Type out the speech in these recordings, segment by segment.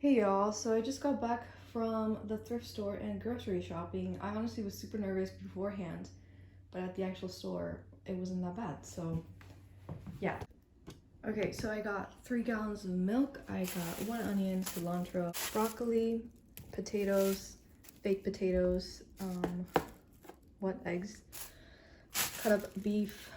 Hey y'all, so I just got back from the thrift store and grocery shopping. I honestly was super nervous beforehand, but at the actual store, it wasn't that bad, so yeah. Okay, so I got 3 gallons of milk, I got 1 onion, cilantro, broccoli, potatoes, baked potatoes, what eggs, cut up beef,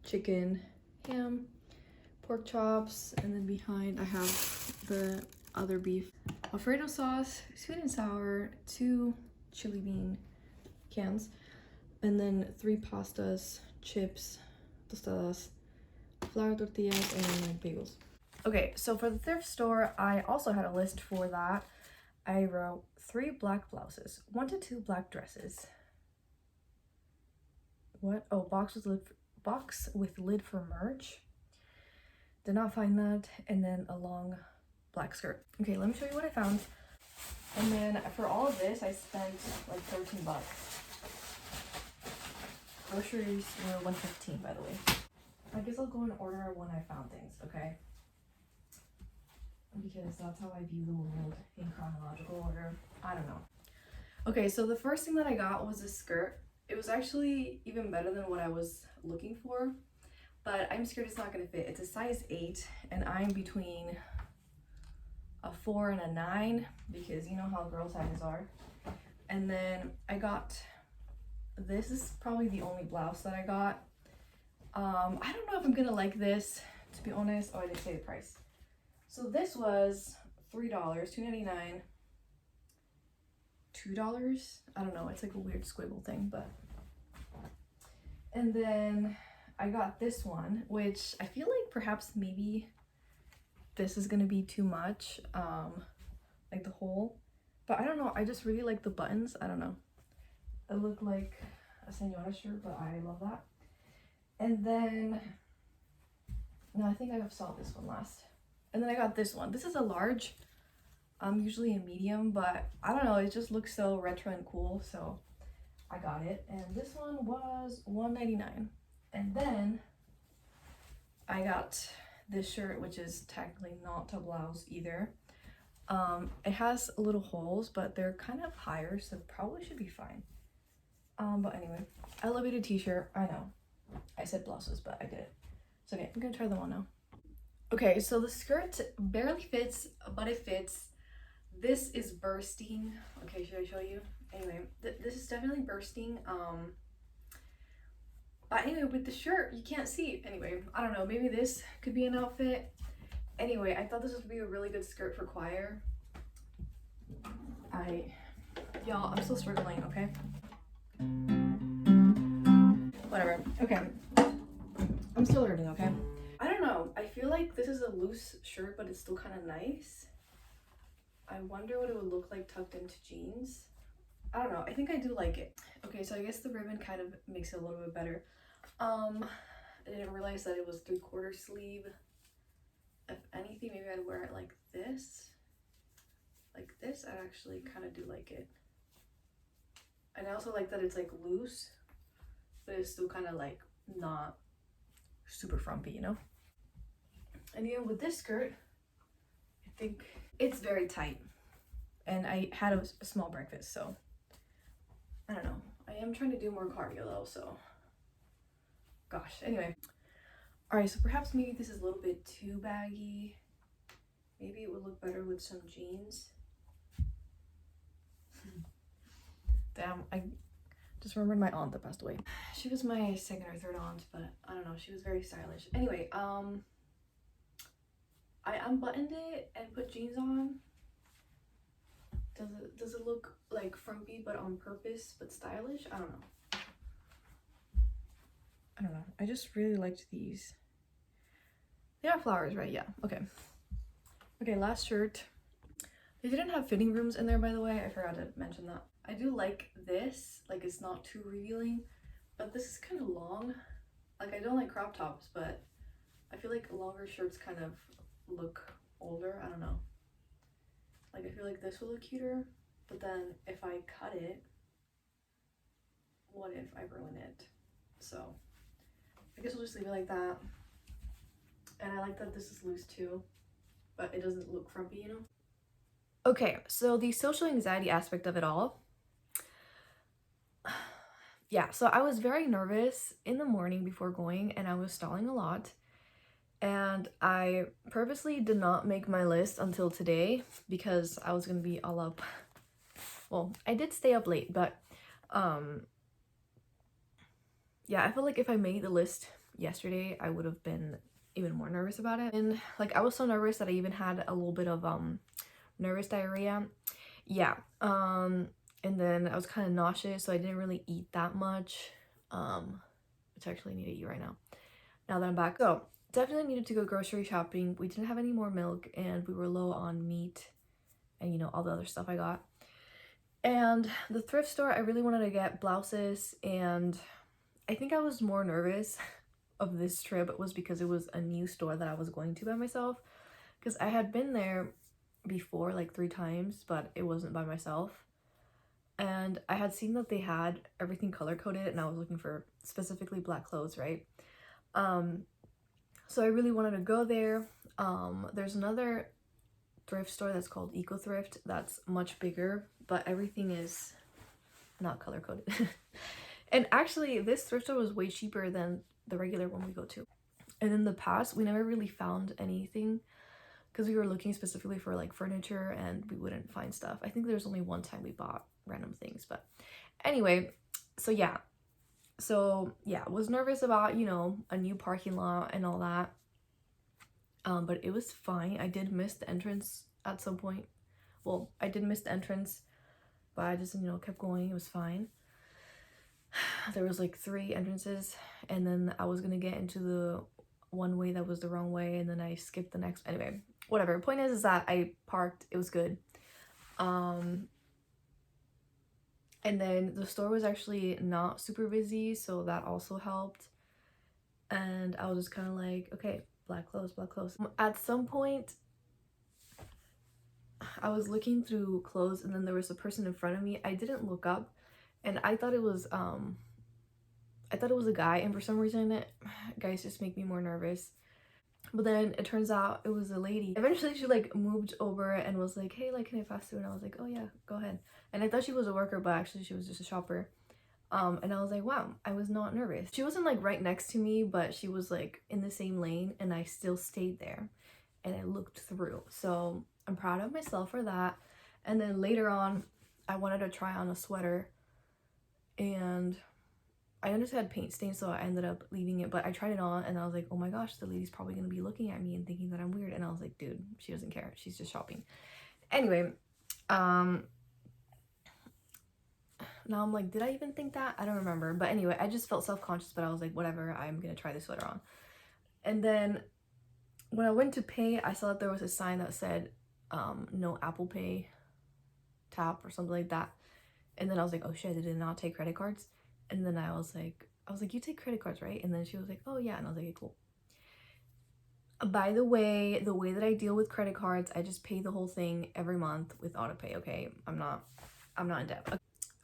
chicken, ham, pork chops, and then behind I have the other beef. Alfredo sauce, sweet and sour, 2 chili bean cans, and then 3 pastas, chips, tostadas, flour tortillas, and then bagels. Okay, so for the thrift store, I also had a list for that. I wrote 3 black blouses, 1 to 2 black dresses. What? Oh, box with lid for merch. Did not find that. And then a long black skirt. Okay, let me show you what I found. And then for all of this, I spent like 13 bucks. Groceries were $1.15, by the way. I guess I'll go in order when I found things, okay? Because that's how I view the world, in chronological order. I don't know. Okay, so the first thing that I got was a skirt. It was actually even better than what I was looking for, but I'm scared it's not gonna fit. It's a size 8, and I'm between a 4 and a 9, because you know how girl sizes are. And then I got, this is probably the only blouse that I got. I don't know if I'm gonna like this, to be honest. Oh, I didn't say the price. So this was $3, $2.99, $2. I don't know, it's like a weird squiggle thing, but. And then I got this one, which I feel like perhaps maybe this is gonna be too much, like the hole, but I don't know, I just really like the buttons. I don't know, it looked like a senora shirt, but I love that. And then no, I think I saw this one last. And then I got this one. This is a large. I'm usually a medium, but I don't know, it just looks so retro and cool, so I got it. And this one was $1.99. And then I got this shirt, which is technically not a blouse either. It has little holes, but they're kind of higher, so probably should be fine. But anyway, elevated t-shirt. I know I said blouses, but I did it. So okay, I'm gonna try them on now. Okay, so the skirt barely fits, but it fits. This is bursting. Okay, should I show you? Anyway, this is definitely bursting. But anyway, with the shirt, you can't see. Anyway, I don't know, maybe this could be an outfit. Anyway, I thought this would be a really good skirt for choir. Y'all, I'm still struggling, okay? Whatever, okay. I'm still learning, okay? I don't know, I feel like this is a loose shirt, but it's still kind of nice. I wonder what it would look like tucked into jeans. I don't know, I think I do like it. Okay, so I guess the ribbon kind of makes it a little bit better. I didn't realize that it was 3/4 sleeve. If anything, maybe I'd wear it like this. Like this, I actually kind of do like it. And I also like that it's like loose, but it's still kind of like not super frumpy, you know? And even with this skirt, I think it's very tight. And I had a small breakfast, so I don't know. I am trying to do more cardio though, so gosh, anyway. All right, so perhaps maybe this is a little bit too baggy. Maybe it would look better with some jeans. Damn, I just remembered my aunt that passed away. She was my second or third aunt, but I don't know, she was very stylish. Anyway, I unbuttoned it and put jeans on. Does it look like frumpy but on purpose but stylish? I don't know. I just really liked these. They are flowers, right? Yeah, okay. Okay, last shirt. They didn't have fitting rooms in there, by the way. I forgot to mention that. I do like this, like it's not too revealing, but this is kind of long. Like I don't like crop tops, but I feel like longer shirts kind of look older. I don't know. Like I feel like this will look cuter, but then if I cut it, what if I ruin it? So I guess we'll just leave it like that. And I like that this is loose too, but it doesn't look frumpy, you know? Okay, so the social anxiety aspect of it all. Yeah, so I was very nervous in the morning before going and I was stalling a lot. And I purposely did not make my list until today because I was gonna be all up. Well, I did stay up late, but yeah, I feel like if I made the list yesterday, I would have been even more nervous about it. And like I was so nervous that I even had a little bit of nervous diarrhea. Yeah. And then I was kind of nauseous, so I didn't really eat that much. Which I actually need to eat right now that I'm back. So definitely needed to go grocery shopping. We didn't have any more milk and we were low on meat and you know all the other stuff I got. And the thrift store, I really wanted to get blouses, and I think I was more nervous of this trip was because it was a new store that I was going to by myself, because I had been there before like 3 times, but it wasn't by myself. And I had seen that they had everything color coded and I was looking for specifically black clothes, right? So I really wanted to go there. There's another thrift store that's called Eco Thrift that's much bigger, but everything is not color coded. And actually this thrift store was way cheaper than the regular one we go to. And in the past we never really found anything because we were looking specifically for like furniture and we wouldn't find stuff. I think there's only one time we bought random things, but anyway, so yeah, was nervous about, you know, a new parking lot and all that. But it was fine. I did miss the entrance at some point. Well, I did miss the entrance, but I just, you know, kept going. It was fine. There was like 3 entrances, and then I was gonna get into the one way that was the wrong way, and then I skipped the next. Anyway, whatever. Point is that I parked. It was good. And then the store was actually not super busy, so that also helped. And I was just kind of like, okay, black clothes, black clothes. At some point, I was looking through clothes and then there was a person in front of me. I didn't look up and I thought it was a guy, and for some reason guys just make me more nervous. But then it turns out it was a lady. Eventually she like moved over and was like, hey, like, can I pass through? And I was like, oh yeah, go ahead. And I thought she was a worker, but actually she was just a shopper. And I was like, wow, I was not nervous. She wasn't like right next to me, but she was like in the same lane and I still stayed there and I looked through. So I'm proud of myself for that. And then later on, I wanted to try on a sweater and I noticed it had paint stains, so I ended up leaving it, but I tried it on and I was like, oh my gosh, the lady's probably gonna be looking at me and thinking that I'm weird. And I was like, dude, she doesn't care. She's just shopping. Anyway, now I'm like, did I even think that? I don't remember. But anyway, I just felt self-conscious, but I was like, whatever, I'm gonna try this sweater on. And then when I went to pay, I saw that there was a sign that said no Apple Pay tap or something like that. And then I was like, oh shit, they did not take credit cards. And then I was like, you take credit cards, right? And then she was like, oh yeah. And I was like, okay, cool. By the way that I deal with credit cards, I just pay the whole thing every month with auto pay, okay? I'm not in debt. Okay.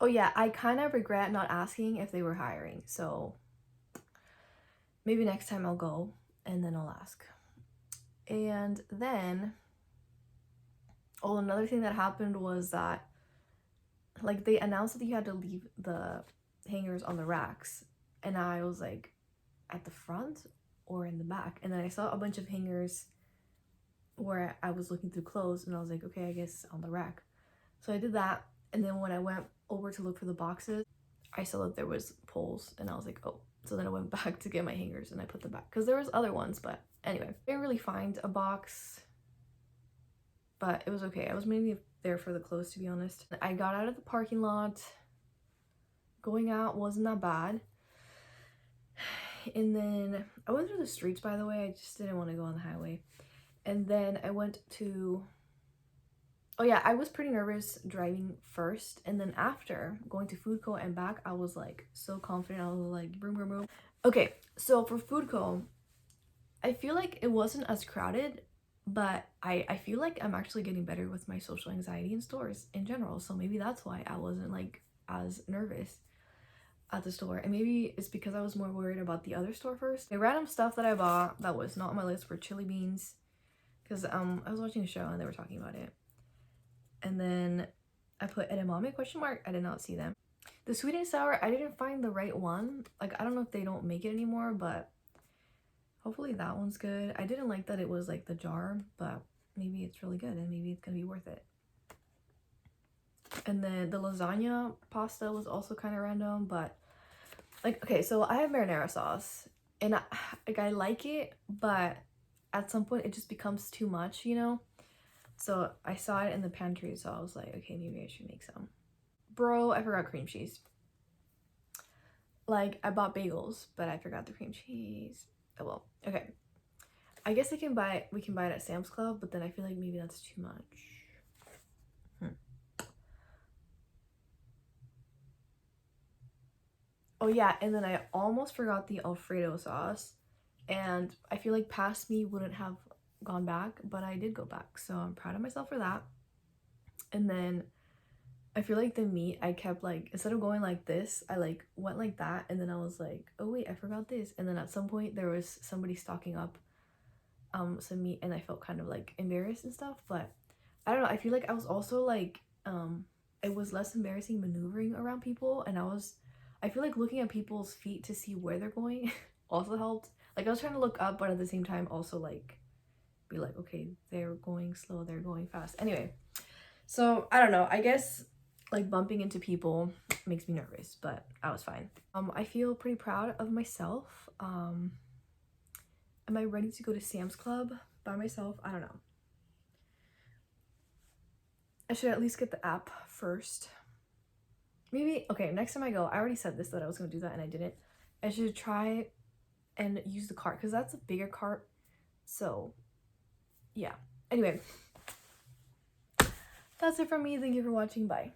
Oh yeah, I kind of regret not asking if they were hiring, so maybe next time I'll go and then I'll ask. And then, oh, another thing that happened was that like they announced that you had to leave the hangers on the racks, and I was like, at the front or in the back? And then I saw a bunch of hangers where I was looking through clothes and I was like, okay, I guess on the rack. So I did that, and then when I went over to look for the boxes, I saw that there was poles and I was like, oh. So then I went back to get my hangers and I put them back because there was other ones, but anyway, I didn't really find a box, but it was okay. I was mainly there for the clothes, to be honest. I got out of the parking lot. Going out wasn't that bad. And then I went through the streets, by the way. I just didn't want to go on the highway. And then I went to, oh yeah, I was pretty nervous driving first. And then after going to Food Co and back, I was like so confident. I was like, boom, boom, boom. Okay, so for Food Co, I feel like it wasn't as crowded, but I feel like I'm actually getting better with my social anxiety in stores in general. So maybe that's why I wasn't like as nervous at the store. And maybe it's because I was more worried about the other store first. The random stuff that I bought that was not on my list were chili beans, because I was watching a show and they were talking about it. And then I put edamame question mark. I did not see them. The sweet and sour, I didn't find the right one. Like, I don't know if they don't make it anymore, but hopefully that one's good. I didn't like that it was like the jar, but maybe it's really good and maybe it's gonna be worth it. And then the lasagna pasta was also kind of random, but like, okay, so I have marinara sauce and I like it, but at some point it just becomes too much, you know? So I saw it in the pantry, so I was like, okay, maybe I should make some. Bro, I forgot cream cheese. Like, I bought bagels, but I forgot the cream cheese. Oh well, okay. I guess we can buy it at Sam's Club, but then I feel like maybe that's too much. Oh yeah, and then I almost forgot the Alfredo sauce, and I feel like past me wouldn't have gone back, but I did go back, so I'm proud of myself for that. And then I feel like the meat, I kept like, instead of going like this, I like went like that, and then I was like, oh wait, I forgot this. And then at some point there was somebody stocking up some meat, and I felt kind of like embarrassed and stuff, but I don't know, I feel like I was also like it was less embarrassing maneuvering around people, and I feel like looking at people's feet to see where they're going also helped. Like, I was trying to look up, but at the same time also like be like, okay, they're going slow, they're going fast. Anyway, so I don't know, I guess like bumping into people makes me nervous, but I was fine. I feel pretty proud of myself. Am I ready to go to Sam's Club by myself? I don't know. I should at least get the app first. Maybe, okay, next time I go, I already said this, that I was gonna do that and I didn't. I should try and use the cart, because that's a bigger cart. So yeah, anyway, that's it from me. Thank you for watching. Bye.